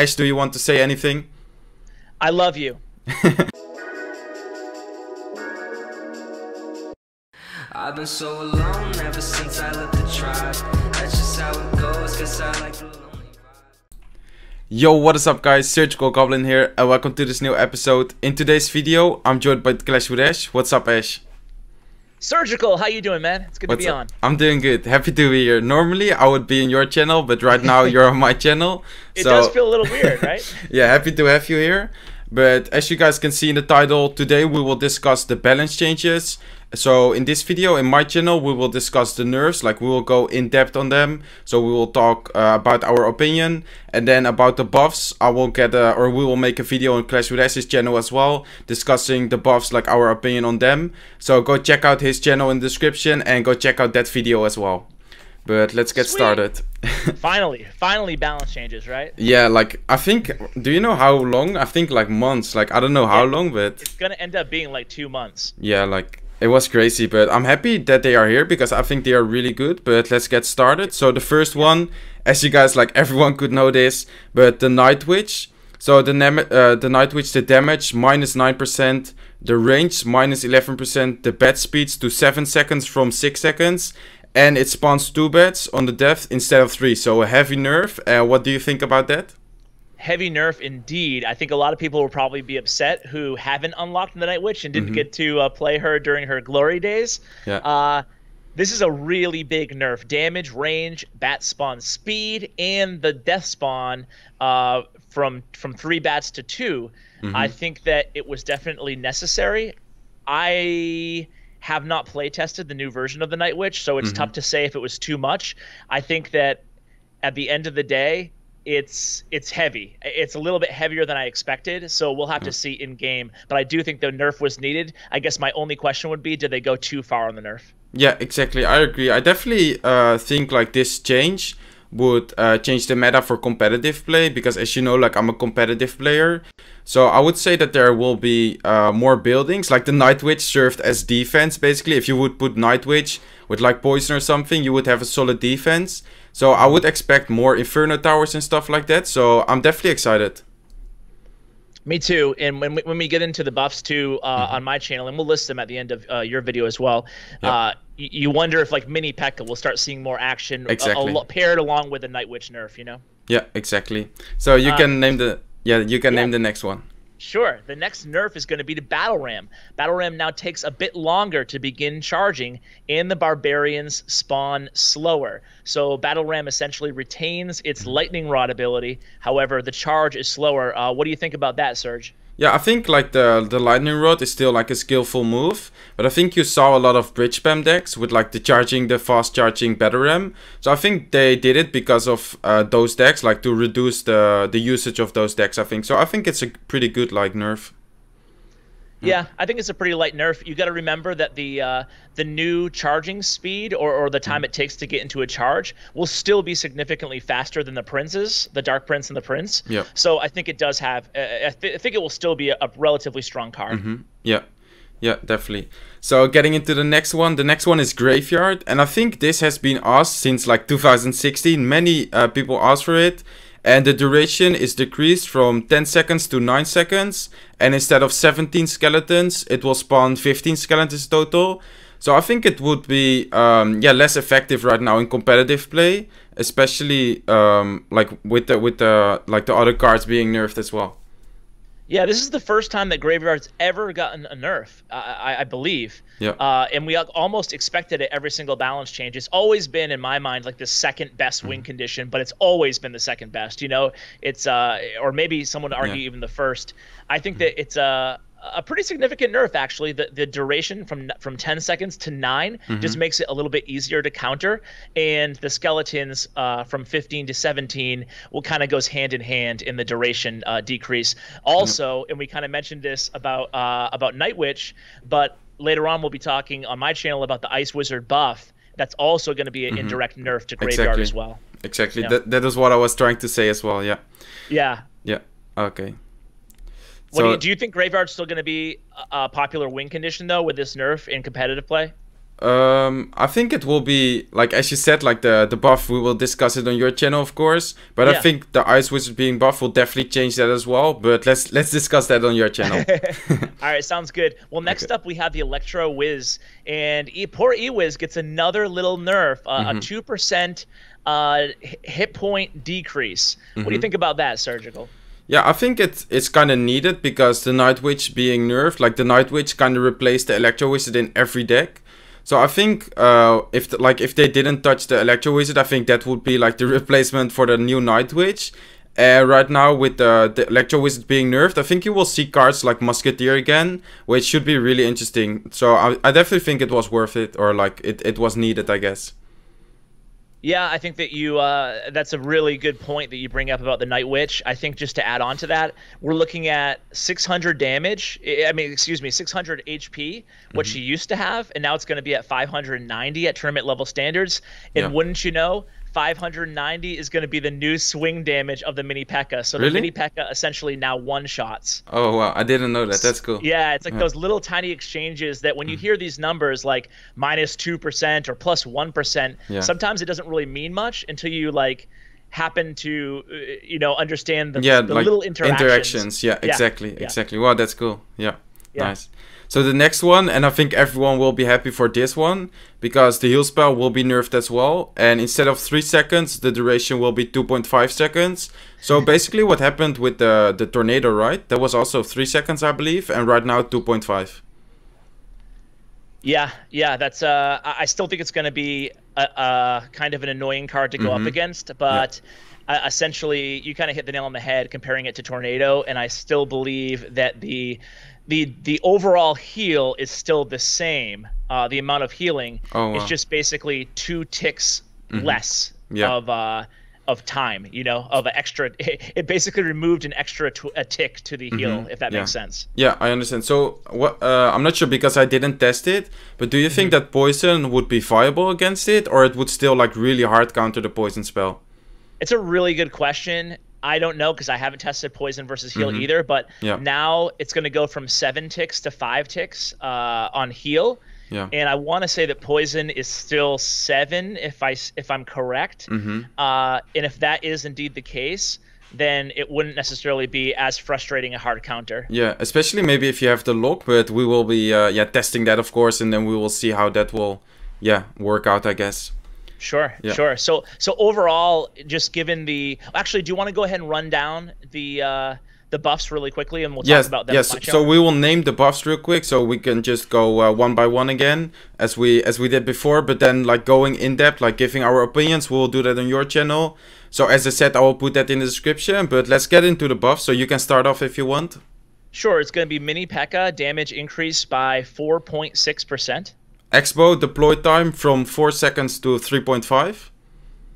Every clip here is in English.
Ash, do you want to say anything? I love you. I've been so alone ever since I left the tribe. That's just how it goes, cause I like the lonely vibe. Yo, what is up guys, SurgicalGoblin here and welcome to this new episode. In today's video, I'm joined by Clash with Ash. What's up, Ash? Surgical, how you doing, man? It's good to be on. I'm doing good. Happy to be here. Normally, I would be in your channel, but right now you're on my channel. It does feel a little weird, right? Yeah, happy to have you here. But as you guys can see in the title, today we will discuss the balance changes. So in this video, in my channel, we will discuss the nerfs, like we will go in depth on them. So we will talk about our opinion, and then about the buffs, we will make a video on Clash with Ash's channel as well, discussing the buffs, like our opinion on them. So go check out his channel in the description and go check out that video as well. But let's get started. finally balance changes, right? Yeah, like I think, do you know how long? I think like months, like I don't know how long, but it's gonna end up being like 2 months. Yeah, like it was crazy, but I'm happy that they are here because I think they are really good. But let's get started. So the first one, as you guys, like everyone could know this, but the Night Witch. So the Night Witch, the damage minus 9%, the range minus 11%, the bat speeds to 7 seconds from 6 seconds. And it spawns 2 bats on the death instead of 3. So a heavy nerf. What do you think about that? Heavy nerf indeed. I think a lot of people will probably be upset who haven't unlocked the Night Witch and didn't get to play her during her glory days. Yeah. This is a really big nerf. Damage, range, bat spawn speed, and the death spawn from 3 bats to 2. I think that it was definitely necessary. I have not play tested the new version of the Night Witch, so it's tough to say if it was too much. I think that at the end of the day, it's heavy. It's a little bit heavier than I expected, so we'll have to see in game. But I do think the nerf was needed. I guess my only question would be, did they go too far on the nerf? Yeah, exactly. I agree. I definitely think like this change would change the meta for competitive play, because as you know, like I'm a competitive player, so I would say that there will be more buildings. Like the Night Witch served as defense basically. If you would put Night Witch with like poison or something, you would have a solid defense. So I would expect more Inferno towers and stuff like that, so I'm definitely excited. Me too. And when we get into the buffs too on my channel, and we'll list them at the end of your video as well, you wonder if like mini P.E.K.K.A. will start seeing more action paired along with the Night Witch nerf, you know? Yeah, exactly. So you can name the name the next one. Sure. The next nerf is going to be to Battle Ram. Battle Ram now takes a bit longer to begin charging, and the Barbarians spawn slower. So Battle Ram essentially retains its Lightning Rod ability. However, the charge is slower. What do you think about that, Surge? Yeah, I think like the Lightning Rod is still like a skillful move, but I think you saw a lot of bridge spam decks with like the fast charging Battle Ram. So I think they did it because of those decks, like to reduce the usage of those decks, I think. So I think it's a pretty good like nerf. Yeah, I think it's a pretty light nerf. You got to remember that the new charging speed or the time it takes to get into a charge will still be significantly faster than the Princes, the Dark Prince and the Prince. Yeah. So I think it does have. I think it will still be a relatively strong card. Yeah. Yeah, definitely. So getting into the next one. The next one is Graveyard, and I think this has been asked since like 2016. Many people asked for it. And the duration is decreased from 10 seconds to 9 seconds. And instead of 17 skeletons, it will spawn 15 skeletons total. So I think it would be less effective right now in competitive play, especially like with the other cards being nerfed as well. Yeah, this is the first time that Graveyard's ever gotten a nerf, I believe. Yeah. And we almost expected it every single balance change. It's always been, in my mind, like the second best win condition, but it's always been the second best. You know, it's or maybe someone would argue even the first. I think that it's a pretty significant nerf, actually. The duration from 10 seconds to 9 just makes it a little bit easier to counter, and the skeletons from 15 to 17 will kind of goes hand in hand in the duration decrease. Also, and we kind of mentioned this about Night Witch, but later on we'll be talking on my channel about the Ice Wizard buff. That's also going to be an indirect nerf to Graveyard as well. Exactly. Yeah. That is what I was trying to say as well. Yeah. Yeah. Yeah. Okay. Do you think Graveyard's still going to be a popular win condition, though, with this nerf in competitive play? I think it will be like, as you said, like the buff. We will discuss it on your channel, of course. But I think the Ice Wizard being buff will definitely change that as well. But let's discuss that on your channel. All right, sounds good. Well, next up we have the Electro Wiz, and poor E-Wiz gets another little nerf, a 2% hit point decrease. What do you think about that, Surgical? Yeah, I think it's kind of needed because the Night Witch being nerfed, like the Night Witch kind of replaced the Electro Wizard in every deck. So I think if they didn't touch the Electro Wizard, I think that would be like the replacement for the new Night Witch. Right now with the Electro Wizard being nerfed, I think you will see cards like Musketeer again, which should be really interesting. So I definitely think it was worth it, or like it was needed, I guess. Yeah, I think that that's a really good point that you bring up about the Night Witch. I think just to add on to that, we're looking at 600 damage. I mean, excuse me, 600 HP, what she used to have, and now it's going to be at 590 at tournament level standards. And wouldn't you know, 590 is going to be the new swing damage of the Mini P.E.K.K.A. So the Mini P.E.K.K.A. essentially now one-shots. Oh, wow. I didn't know that. That's cool. Yeah, it's like those little tiny exchanges that when you hear these numbers like -2% or +1%, sometimes it doesn't really mean much until you like happen to, understand the like little interactions. Yeah, exactly. Wow, that's cool. Yeah. Nice. So the next one, and I think everyone will be happy for this one, because the heal spell will be nerfed as well. And instead of 3 seconds, the duration will be 2.5 seconds. So basically what happened with the tornado, right? That was also 3 seconds, I believe, and right now 2.5. Yeah, that's I still think it's going to be a kind of an annoying card to go up against, but essentially you kind of hit the nail on the head comparing it to Tornado, and I still believe that the overall heal is still the same. The amount of healing is just basically 2 ticks less of time, of an extra. It basically removed an extra a tick to the heal, if that makes sense. Yeah, I understand. So what? I'm not sure because I didn't test it, but do you think that poison would be viable against it, or it would still like really hard counter the poison spell? It's a really good question. I don't know because I haven't tested poison versus heal either, but now it's going to go from 7 ticks to 5 ticks on heal. Yeah. And I want to say that poison is still 7 if I'm correct. And if that is indeed the case, then it wouldn't necessarily be as frustrating a hard counter. Yeah, especially maybe if you have the lock, but we will be testing that, of course, and then we will see how that will work out, I guess. Sure. So overall, just given actually, do you want to go ahead and run down the buffs really quickly, and we'll talk about them? Yes. So we will name the buffs real quick, so we can just go one by one again, as we did before. But then, like going in depth, like giving our opinions, we'll do that on your channel. So as I said, I will put that in the description. But let's get into the buffs. So you can start off if you want. Sure. It's going to be Mini P.E.K.K.A. damage increase by 4.6%. Expo deploy time from 4 seconds to 3.5.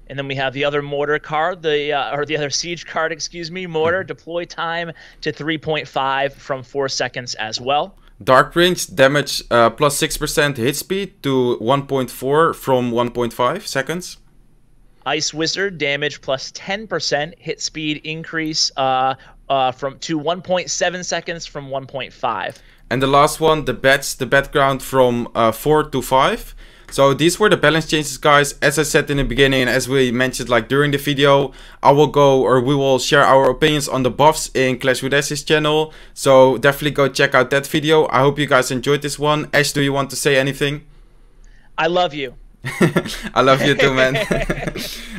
And then we have the other mortar card, the other siege card, excuse me, mortar deploy time to 3.5 from 4 seconds as well. Dark range damage plus 6% hit speed to 1.4 from 1.5 seconds. Ice Wizard damage plus 10% hit speed increase to 1.7 seconds from 1.5. And the last one, the background from 4 to 5. So these were the balance changes, guys. As I said in the beginning, and as we mentioned like during the video, we will share our opinions on the buffs in Clash with Ash's channel. So definitely go check out that video. I hope you guys enjoyed this one. Ash, do you want to say anything? I love you. I love you too, man.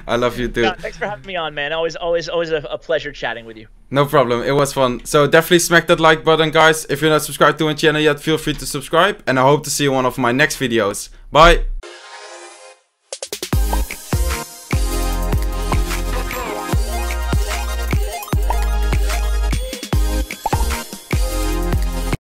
I love you too. Yeah, thanks for having me on, man. Always a pleasure chatting with you. No problem. It was fun. So definitely smack that like button, guys. If you're not subscribed to my channel yet, feel free to subscribe. And I hope to see you in one of my next videos. Bye.